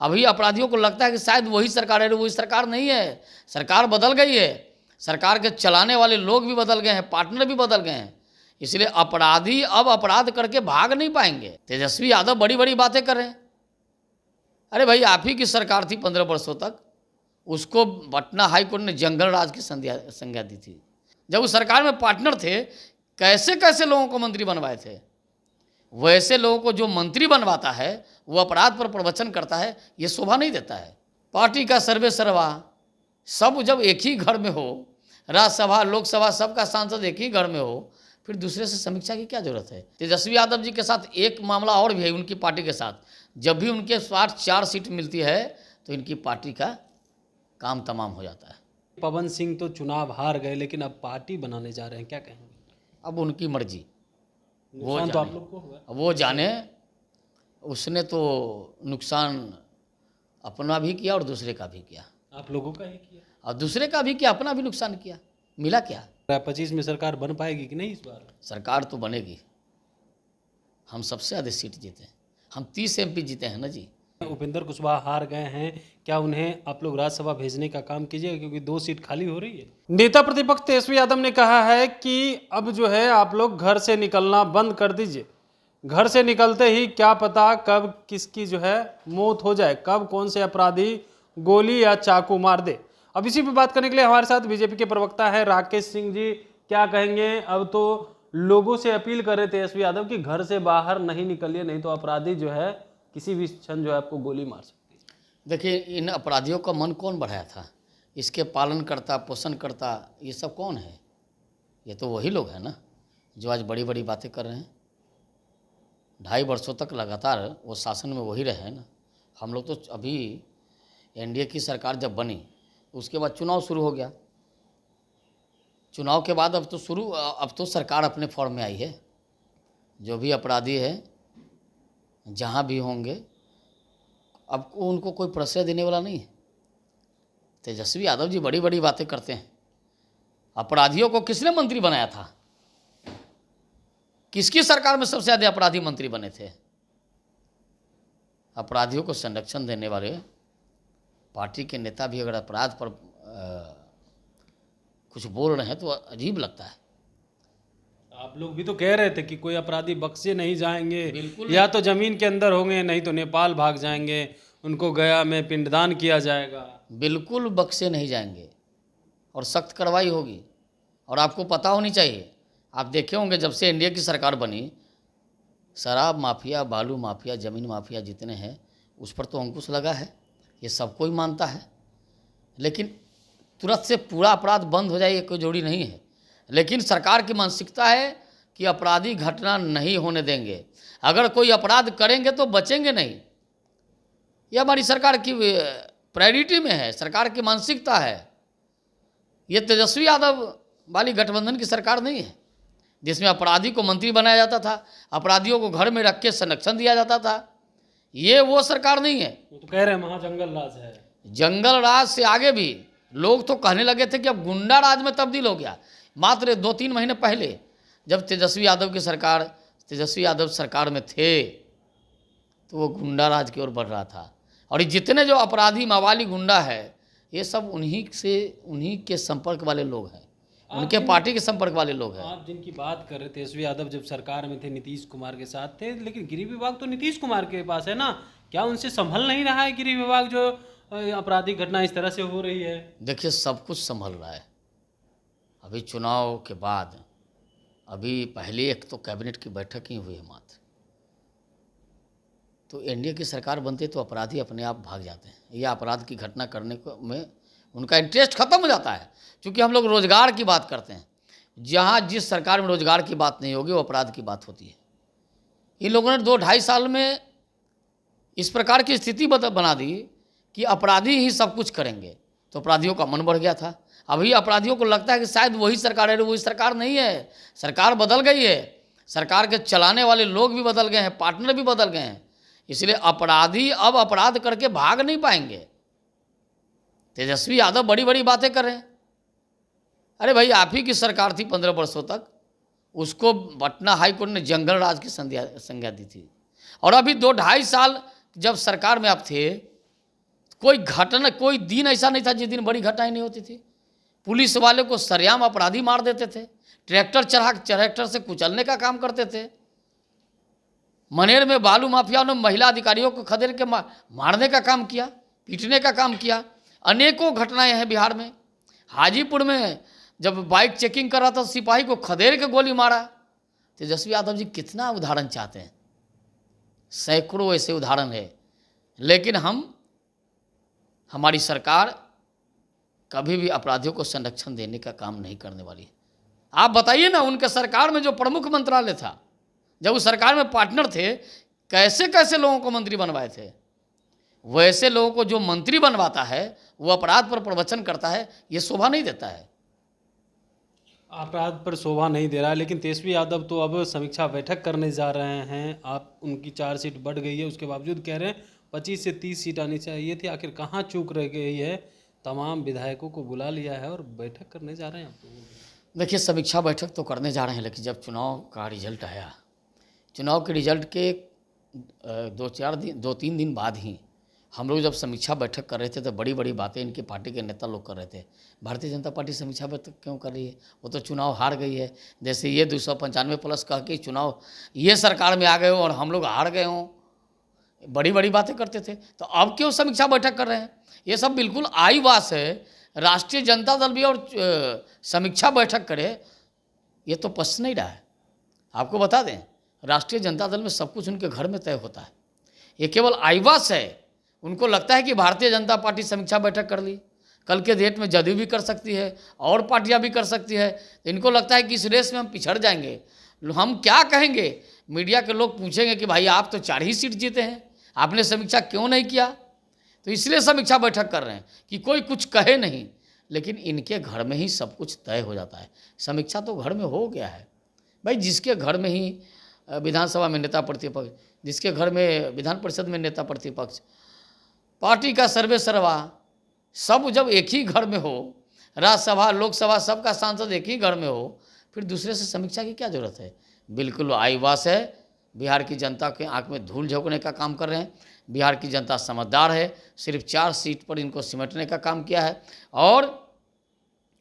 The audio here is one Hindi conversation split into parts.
अभी अपराधियों को लगता है कि शायद वही सरकार है, वही सरकार नहीं है, सरकार बदल गई है, सरकार के चलाने वाले लोग भी बदल गए हैं, पार्टनर भी बदल गए हैं। इसलिए अपराधी अब अपराध करके भाग नहीं पाएंगे। तेजस्वी यादव बड़ी बड़ी बातें कर रहे हैं। अरे भाई, आप ही की सरकार थी 15 वर्षों तक, उसको पटना हाई कोर्ट ने जंगल राज की संज्ञा दी थी। जब उस सरकार में पार्टनर थे, कैसे कैसे लोगों को मंत्री बनवाए थे। वैसे लोगों को जो मंत्री बनवाता है वो अपराध पर प्रवचन करता है, ये शोभा नहीं देता है। पार्टी का सर्वे सर्वा सब जब एक ही घर में हो, राज्यसभा लोकसभा सबका सांसद एक ही घर में हो, फिर दूसरे से समीक्षा की क्या जरूरत है। तेजस्वी यादव जी के साथ एक मामला और भी है उनकी पार्टी के साथ। जब भी उनके पास 4 सीट मिलती है तो इनकी पार्टी का काम तमाम हो जाता है। पवन सिंह तो चुनाव हार गए, लेकिन अब पार्टी बनाने जा रहे हैं, क्या कहेंगे? अब उनकी मर्जी, नुकसान तो आप लोग को हुआ। वो जाने। उसने तो नुकसान अपना भी किया और दूसरे का भी किया। आप लोगों का ही किया और दूसरे का भी किया, अपना भी नुकसान किया। मिला क्या? 25 में सरकार बन पाएगी कि नहीं इस बार? सरकार तो बनेगी। हम सबसे अधिक सीट जीते हैं, हम 30 MP जीते हैं ना जी। उपेंद्र कुशवाहा हार गए हैं, क्या उन्हें आप लोग राज्यसभा भेजने का काम कीजिएगा, क्योंकि 2 सीट खाली हो रही है? नेता प्रतिपक्ष तेजस्वी यादव ने कहा है कि अब जो है आप लोग घर से निकलना बंद कर दीजिए। घर से निकलते ही क्या पता कब किसकी जो है मौत हो जाए, कब कौन से अपराधी गोली या चाकू मार दे। अब इसी पे बात करने के लिए हमारे साथ बीजेपी के प्रवक्ता है राकेश सिंह जी। क्या कहेंगे? अब तो लोगों से अपील कर रहे तेजस्वी यादव कि घर से बाहर नहीं निकलिए, नहीं तो अपराधी जो है किसी भी क्षण जो है आपको गोली मार सकती है। देखिए, इन अपराधियों का मन कौन बढ़ाया था? इसके पालन करता, पोषण करता, ये सब कौन है? ये तो वही लोग हैं ना जो आज बड़ी बड़ी बातें कर रहे हैं। 2.5 वर्षों तक लगातार वो शासन में वही रहे हैं ना। हम लोग तो अभी NDA की सरकार जब बनी उसके बाद चुनाव शुरू हो गया। चुनाव के बाद अब तो सरकार अपने फॉर्म में आई है। जो भी अपराधी है जहाँ भी होंगे, अब उनको कोई प्रश्रय देने वाला नहीं है। तेजस्वी यादव जी बड़ी बड़ी बातें करते हैं। अपराधियों को किसने मंत्री बनाया था? किसकी सरकार में सबसे ज्यादा अपराधी मंत्री बने थे? अपराधियों को संरक्षण देने वाले पार्टी के नेता भी अगर अपराध पर कुछ बोल रहे हैं तो अजीब लगता है। आप लोग भी तो कह रहे थे कि कोई अपराधी बख्शे नहीं जाएंगे, बिल्कुल या तो जमीन के अंदर होंगे, नहीं तो नेपाल भाग जाएंगे, उनको गया में पिंडदान किया जाएगा। बिल्कुल बख्शे नहीं जाएंगे और सख्त कार्रवाई होगी। और आपको पता होनी चाहिए, आप देखे होंगे जब से NDA की सरकार बनी, शराब माफिया, बालू माफिया, ज़मीन माफिया जितने हैं उस पर तो अंकुश लगा है, ये सब कोई मानता है। लेकिन तुरंत से पूरा अपराध बंद हो जाए ये कोई जोड़ी नहीं है। लेकिन सरकार की मानसिकता है कि अपराधी घटना नहीं होने देंगे, अगर कोई अपराध करेंगे तो बचेंगे नहीं। ये हमारी सरकार की प्रायोरिटी में है, सरकार की मानसिकता है। ये तेजस्वी यादव वाली गठबंधन की सरकार नहीं है जिसमें अपराधी को मंत्री बनाया जाता था, अपराधियों को घर में रख के संरक्षण दिया जाता था। ये वो सरकार नहीं है। वो तो कह रहे हैं महाजंगल राज है। जंगल राज से आगे भी लोग तो कहने लगे थे कि अब गुंडा राज में तब्दील हो गया। मात्र 2-3 महीने पहले जब तेजस्वी यादव सरकार में थे तो वो गुंडा राज की ओर बढ़ रहा था। और ये जितने जो अपराधी मावाली गुंडा है ये सब उन्हीं के संपर्क वाले लोग हैं, उनके पार्टी के संपर्क वाले लोग हैं। आप जिनकी बात कर रहे थे, तेजस्वी यादव जब सरकार में थे नीतीश कुमार के साथ थे, लेकिन गृह विभाग तो नीतीश कुमार के पास है ना, क्या उनसे संभल नहीं रहा है गृह विभाग जो आपराधिक घटना इस तरह से हो रही है? देखिए, सब कुछ संभल रहा है। अभी चुनाव के बाद अभी पहले एक तो कैबिनेट की बैठक ही हुई है मात्र, तो NDA की सरकार बनती तो अपराधी अपने आप भाग जाते हैं या अपराध की घटना करने को में उनका इंटरेस्ट खत्म हो जाता है। क्योंकि हम लोग रोजगार की बात करते हैं, जहाँ जिस सरकार में रोजगार की बात नहीं होगी वो अपराध की बात होती है। इन लोगों ने 2-2.5 साल में इस प्रकार की स्थिति बना दी कि अपराधी ही सब कुछ करेंगे, तो अपराधियों का मन बढ़ गया था। अभी अपराधियों को लगता है कि शायद वही सरकार है, वही सरकार नहीं है, सरकार बदल गई है, सरकार के चलाने वाले लोग भी बदल गए हैं, पार्टनर भी बदल गए हैं। इसलिए अपराधी अब अपराध करके भाग नहीं पाएंगे। तेजस्वी यादव बड़ी बड़ी बातें कर रहे हैं। अरे भाई, आप ही की सरकार थी 15 वर्षों तक, उसको पटना हाई कोर्ट ने जंगल राज की संज्ञा दी थी। और अभी 2-2.5 साल जब सरकार में आप थे कोई घटना, कोई दिन ऐसा नहीं था जिस दिन बड़ी घटनाएं नहीं होती थी। पुलिस वाले को सरेआम अपराधी मार देते थे, ट्रैक्टर से कुचलने का काम करते थे। मनेर में बालू माफिया ने महिला अधिकारियों को खदेड़ के मारने का काम किया, पीटने का काम किया। अनेकों घटनाएं हैं बिहार में। हाजीपुर में जब बाइक चेकिंग कर रहा था, सिपाही को खदेड़ के गोली मारा। तेजस्वी यादव जी कितना उदाहरण चाहते हैं, सैकड़ों ऐसे उदाहरण है। लेकिन हमारी सरकार कभी भी अपराधियों को संरक्षण देने का काम नहीं करने वाली है। आप बताइए ना, उनके सरकार में जो प्रमुख मंत्रालय था, जब उस सरकार में पार्टनर थे, कैसे कैसे लोगों को मंत्री बनवाए थे। वैसे लोगों को जो मंत्री बनवाता है वो अपराध पर प्रवचन करता है, ये शोभा नहीं देता है। अपराध पर शोभा नहीं दे रहा है, लेकिन तेजस्वी यादव तो अब समीक्षा बैठक करने जा रहे हैं। आप उनकी 4 सीट बढ़ गई है, उसके बावजूद कह रहे हैं 25 से 30 सीट आनी चाहिए थी। आखिर कहाँ चूक रह गई है? तमाम विधायकों को बुला लिया है और बैठक करने जा रहे हैं आप। देखिए, समीक्षा बैठक तो करने जा रहे हैं, लेकिन जब चुनाव का रिजल्ट आया, चुनाव के रिजल्ट के 2-3 दिन बाद ही हम लोग जब समीक्षा बैठक कर रहे थे, तो बड़ी बड़ी बातें इनकी पार्टी के नेता लोग कर रहे थे। भारतीय जनता पार्टी समीक्षा बैठक क्यों कर रही है? वो तो चुनाव हार गई है। जैसे ये 295 प्लस कह के चुनाव ये सरकार में आ गए हो और हम लोग हार गए हों, बड़ी बड़ी बातें करते थे। तो अब क्यों समीक्षा बैठक कर रहे हैं? ये सब बिल्कुल आईवास है। राष्ट्रीय जनता दल भी और समीक्षा बैठक करे, ये तो पच नहीं रहा है। आपको बता दें, राष्ट्रीय जनता दल में सब कुछ उनके घर में तय होता है। ये केवल आईवास है। उनको लगता है कि भारतीय जनता पार्टी समीक्षा बैठक कर ली, कल के डेट में जदयू भी कर सकती है और पार्टियां भी कर सकती है। तो इनको लगता है कि इस रेस में हम पिछड़ जाएंगे। हम क्या कहेंगे? मीडिया के लोग पूछेंगे कि भाई आप तो 4 ही सीट जीते हैं, आपने समीक्षा क्यों नहीं किया? तो इसलिए समीक्षा बैठक कर रहे हैं कि कोई कुछ कहे नहीं, लेकिन इनके घर में ही सब कुछ तय हो जाता है। समीक्षा तो घर में हो गया है भाई। जिसके घर में ही विधानसभा में नेता प्रतिपक्ष, जिसके घर में विधान परिषद में नेता प्रतिपक्ष, पार्टी का सर्वे सर्वा सब जब एक ही घर में हो, राज्यसभा लोकसभा सबका सांसद एक ही घर में हो, फिर दूसरे से समीक्षा की क्या जरूरत है? बिल्कुल आईवास है। बिहार की जनता के आंख में धूल झोंकने का काम कर रहे हैं। बिहार की जनता समझदार है, सिर्फ 4 सीट पर इनको सिमटने का काम किया है। और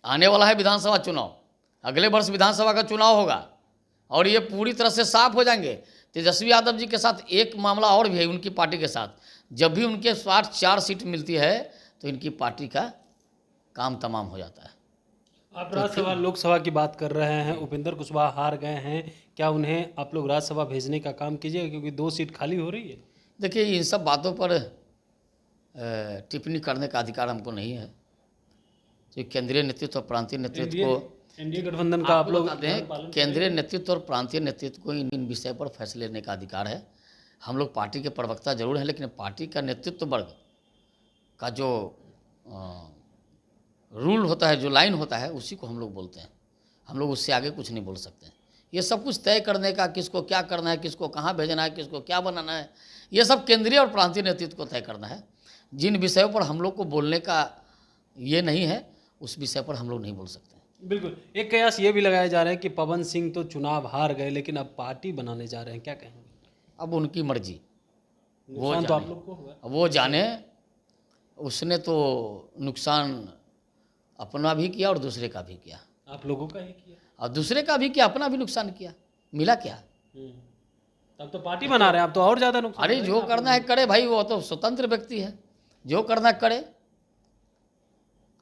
आने वाला है विधानसभा चुनाव, अगले वर्ष विधानसभा का चुनाव होगा और ये पूरी तरह से साफ हो जाएंगे। तेजस्वी यादव जी के साथ एक मामला और भी है उनकी पार्टी के साथ, जब भी उनके पास 4 सीट मिलती है तो इनकी पार्टी का काम तमाम हो जाता है। आप राज्यसभा लोकसभा की बात कर रहे हैं, उपेंद्र कुशवाहा हार गए हैं, क्या उन्हें आप लोग राज्यसभा भेजने का काम कीजिएगा क्योंकि 2 सीट खाली हो रही है? देखिए, इन सब बातों पर टिप्पणी करने का अधिकार हमको नहीं है। तो केंद्रीय नेतृत्व और प्रांतीय नेतृत्व को, एनडीए गठबंधन का आप लोग बताते हैं, केंद्रीय नेतृत्व और प्रांतीय नेतृत्व को इन विषय पर फैसले लेने का अधिकार है। हम लोग पार्टी के प्रवक्ता जरूर हैं, लेकिन पार्टी का नेतृत्व वर्ग का जो रूल होता है, जो लाइन होता है, उसी को हम लोग बोलते हैं। हम लोग उससे आगे कुछ नहीं बोल सकते हैं। ये सब कुछ तय करने का, किसको क्या करना है, किसको कहाँ भेजना है, किसको क्या बनाना है, ये सब केंद्रीय और प्रांतीय नेतृत्व को तय करना है। जिन विषयों पर हम लोग को बोलने का ये नहीं है, उस विषय पर हम लोग नहीं बोल सकते। बिल्कुल। एक कयास ये भी लगाया जा रहा है कि पवन सिंह तो चुनाव हार गए, लेकिन अब पार्टी बनाने जा रहे हैं, क्या कहेंगे? अब उनकी मर्जी, वो नुकसान तो आप जाने, लोग को होगा। वो जाने। उसने तो नुकसान अपना भी किया और दूसरे का भी किया, आप लोगों का ही किया और दूसरे का भी किया, अपना भी नुकसान किया। मिला क्या? तब तो पार्टी बना रहे हैं आप, तो और ज़्यादा नुकसान। अरे जो करना है करे भाई, वो तो स्वतंत्र व्यक्ति है, जो करना करे।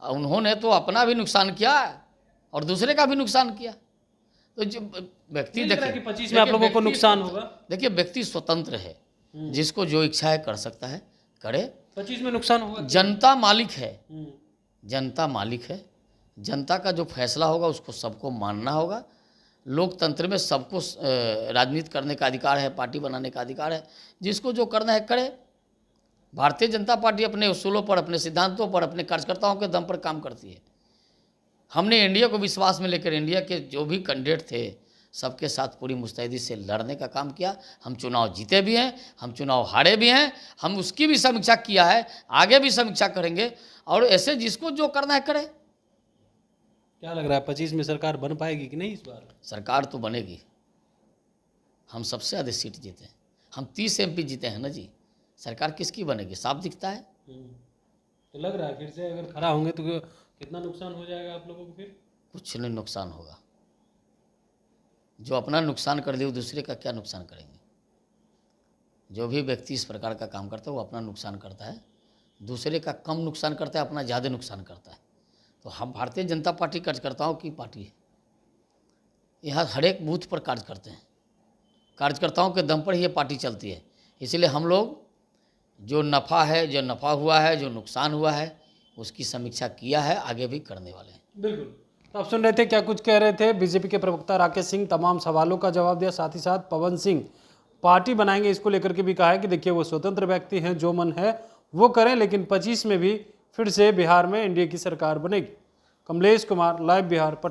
उन्होंने तो अपना भी नुकसान किया और दूसरे का भी नुकसान किया। तो जो व्यक्ति, देखिए 25 में आप लोगों को नुकसान होगा। देखिए, व्यक्ति स्वतंत्र है, जिसको जो इच्छा है कर सकता है, करे। 25 में नुकसान होगा। जनता मालिक है, जनता मालिक है। जनता का जो फैसला होगा उसको सबको मानना होगा। लोकतंत्र में सबको राजनीति करने का अधिकार है, पार्टी बनाने का अधिकार है। जिसको जो करना है करे। भारतीय जनता पार्टी अपने उसूलों पर, अपने सिद्धांतों पर, अपने कार्यकर्ताओं के दम पर काम करती है। हमने एनडीए को विश्वास में लेकर एनडीए के जो भी कैंडिडेट थे सबके साथ पूरी मुस्तैदी से लड़ने का काम किया। हम चुनाव जीते भी हैं, हम चुनाव हारे भी हैं, हम उसकी भी समीक्षा किया है, आगे भी समीक्षा करेंगे। और ऐसे जिसको जो करना है करे। क्या लग रहा है 25 में सरकार बन पाएगी कि नहीं इस बार? सरकार तो बनेगी। हम सबसे ज़्यादा सीट जीते हैं, हम 30 MP जीते हैं ना जी। सरकार किसकी बनेगी? साफ दिखता है। तो लग रहा है फिर से अगर खड़ा होंगे तो कितना नुकसान हो जाएगा आप लोगों को फिर? कुछ नहीं नुकसान होगा। जो अपना नुकसान कर दे वो दूसरे का क्या नुकसान करेंगे। जो भी व्यक्ति इस प्रकार का काम करता है वो अपना नुकसान करता है, दूसरे का कम नुकसान करता है, अपना ज़्यादा नुकसान करता है। तो हम भारतीय जनता पार्टी कार्यकर्ताओं की पार्टी है। यहाँ हर एक बूथ पर कार्य करते हैं, कार्यकर्ताओं के दम पर ही ये पार्टी चलती है। इसलिए हम लोग जो नफ़ा है, जो नफ़ा हुआ है, जो नुकसान हुआ है, उसकी समीक्षा किया है, आगे भी करने वाले हैं। बिल्कुल। तो आप सुन रहे थे क्या कुछ कह रहे थे बीजेपी के प्रवक्ता राकेश सिंह। तमाम सवालों का जवाब दिया। साथ ही साथ पवन सिंह पार्टी बनाएंगे इसको लेकर के भी कहा है कि देखिए वो स्वतंत्र व्यक्ति हैं, जो मन है वो करें, लेकिन 25 में भी फिर से बिहार में एनडीए की सरकार बनेगी। कमलेश कुमार, लाइव बिहार, पटना।